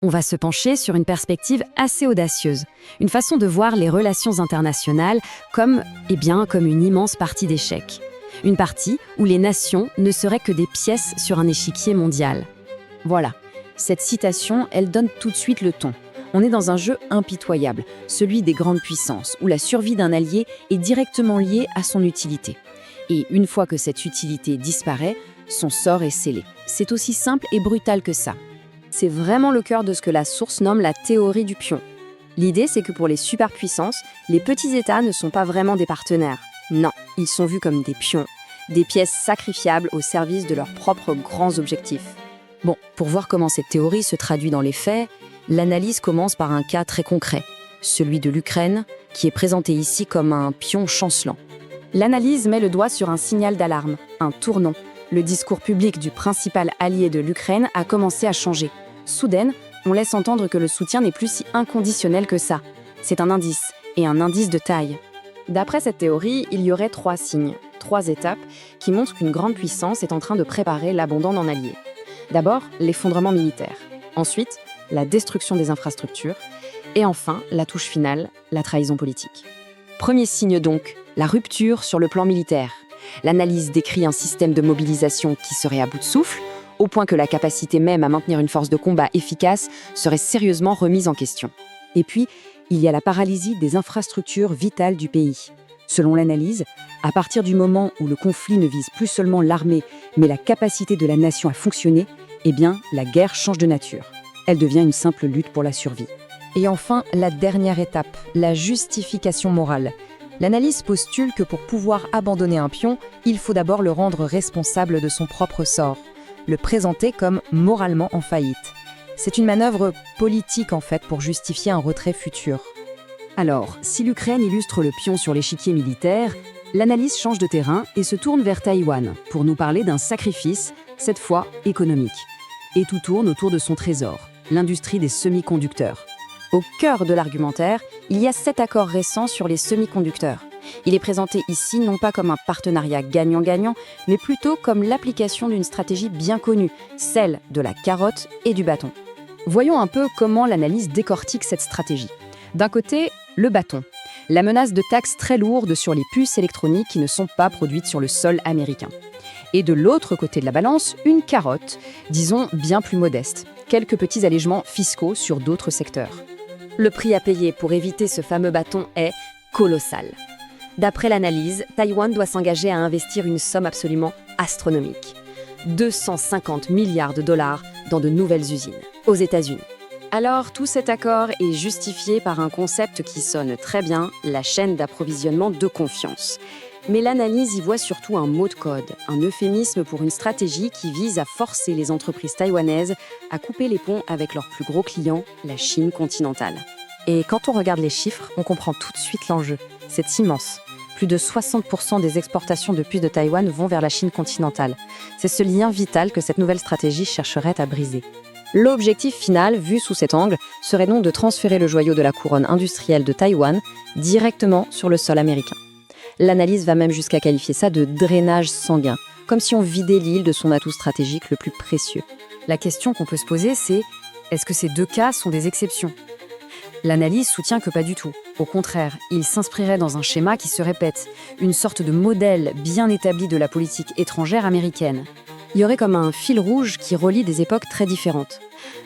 On va se pencher sur une perspective assez audacieuse, une façon de voir les relations internationales comme une immense partie d'échecs. Une partie où les nations ne seraient que des pièces sur un échiquier mondial. Voilà, cette citation, elle donne tout de suite le ton. On est dans un jeu impitoyable, celui des grandes puissances, où la survie d'un allié est directement liée à son utilité. Et une fois que cette utilité disparaît, son sort est scellé. C'est aussi simple et brutal que ça. C'est vraiment le cœur de ce que la source nomme la théorie du pion. L'idée, c'est que pour les superpuissances, les petits États ne sont pas vraiment des partenaires. Non, ils sont vus comme des pions, des pièces sacrifiables au service de leurs propres grands objectifs. Bon, pour voir comment cette théorie se traduit dans les faits, l'analyse commence par un cas très concret, celui de l'Ukraine, qui est présenté ici comme un pion chancelant. L'analyse met le doigt sur un signal d'alarme, un tournant. Le discours public du principal allié de l'Ukraine a commencé à changer. Soudain, on laisse entendre que le soutien n'est plus si inconditionnel que ça. C'est un indice, et un indice de taille. D'après cette théorie, il y aurait 3 signes, 3 étapes, qui montrent qu'une grande puissance est en train de préparer l'abandon d'un allié. D'abord, l'effondrement militaire. Ensuite, la destruction des infrastructures. Et enfin, la touche finale, la trahison politique. Premier signe donc, la rupture sur le plan militaire. L'analyse décrit un système de mobilisation qui serait à bout de souffle, au point que la capacité même à maintenir une force de combat efficace serait sérieusement remise en question. Et puis, il y a la paralysie des infrastructures vitales du pays. Selon l'analyse, à partir du moment où le conflit ne vise plus seulement l'armée, mais la capacité de la nation à fonctionner, la guerre change de nature. Elle devient une simple lutte pour la survie. Et enfin, la dernière étape, la justification morale. L'analyse postule que pour pouvoir abandonner un pion, il faut d'abord le rendre responsable de son propre sort, le présenter comme moralement en faillite. C'est une manœuvre politique en fait pour justifier un retrait futur. Alors, si l'Ukraine illustre le pion sur l'échiquier militaire, l'analyse change de terrain et se tourne vers Taïwan pour nous parler d'un sacrifice, cette fois économique. Et tout tourne autour de son trésor, l'industrie des semi-conducteurs. Au cœur de l'argumentaire, il y a 7 accords récents sur les semi-conducteurs. Il est présenté ici non pas comme un partenariat gagnant-gagnant, mais plutôt comme l'application d'une stratégie bien connue, celle de la carotte et du bâton. Voyons un peu comment l'analyse décortique cette stratégie. D'un côté, le bâton. La menace de taxes très lourdes sur les puces électroniques qui ne sont pas produites sur le sol américain. Et de l'autre côté de la balance, une carotte, disons bien plus modeste. Quelques petits allégements fiscaux sur d'autres secteurs. Le prix à payer pour éviter ce fameux bâton est colossal. D'après l'analyse, Taïwan doit s'engager à investir une somme absolument astronomique. 250 milliards de dollars dans de nouvelles usines, aux États-Unis. Alors, tout cet accord est justifié par un concept qui sonne très bien, la chaîne d'approvisionnement de confiance. Mais l'analyse y voit surtout un mot de code, un euphémisme pour une stratégie qui vise à forcer les entreprises taïwanaises à couper les ponts avec leur plus gros client, la Chine continentale. Et quand on regarde les chiffres, on comprend tout de suite l'enjeu. C'est immense. Plus de 60% des exportations de puces de Taïwan vont vers la Chine continentale. C'est ce lien vital que cette nouvelle stratégie chercherait à briser. L'objectif final, vu sous cet angle, serait donc de transférer le joyau de la couronne industrielle de Taïwan directement sur le sol américain. L'analyse va même jusqu'à qualifier ça de drainage sanguin, comme si on vidait l'île de son atout stratégique le plus précieux. La question qu'on peut se poser, c'est est-ce que ces 2 cas sont des exceptions ? L'analyse soutient que pas du tout. Au contraire, il s'inscrirait dans un schéma qui se répète, une sorte de modèle bien établi de la politique étrangère américaine. Il y aurait comme un fil rouge qui relie des époques très différentes.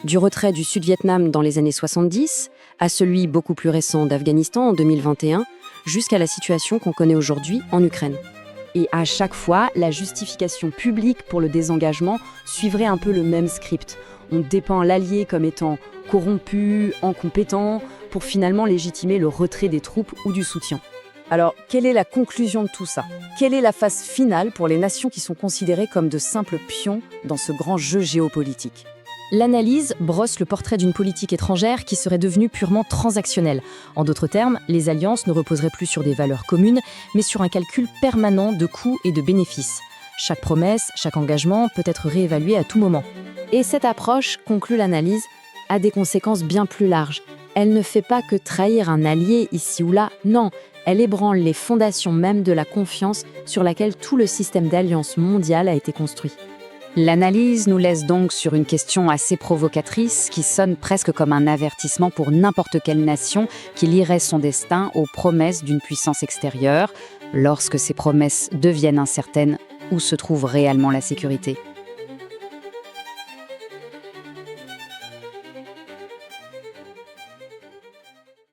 Du retrait du Sud-Vietnam dans les années 70, à celui beaucoup plus récent d'Afghanistan en 2021, jusqu'à la situation qu'on connaît aujourd'hui en Ukraine. Et à chaque fois, la justification publique pour le désengagement suivrait un peu le même script. On dépeint l'allié comme étant corrompu, incompétent, pour finalement légitimer le retrait des troupes ou du soutien. Alors, quelle est la conclusion de tout ça ? Quelle est la phase finale pour les nations qui sont considérées comme de simples pions dans ce grand jeu géopolitique ? L'analyse brosse le portrait d'une politique étrangère qui serait devenue purement transactionnelle. En d'autres termes, les alliances ne reposeraient plus sur des valeurs communes, mais sur un calcul permanent de coûts et de bénéfices. Chaque promesse, chaque engagement peut être réévalué à tout moment. Et cette approche, conclut l'analyse, a des conséquences bien plus larges. Elle ne fait pas que trahir un allié ici ou là, non, elle ébranle les fondations même de la confiance sur laquelle tout le système d'alliance mondiale a été construit. L'analyse nous laisse donc sur une question assez provocatrice qui sonne presque comme un avertissement pour n'importe quelle nation qui lierait son destin aux promesses d'une puissance extérieure. Lorsque ces promesses deviennent incertaines, où se trouve réellement la sécurité ?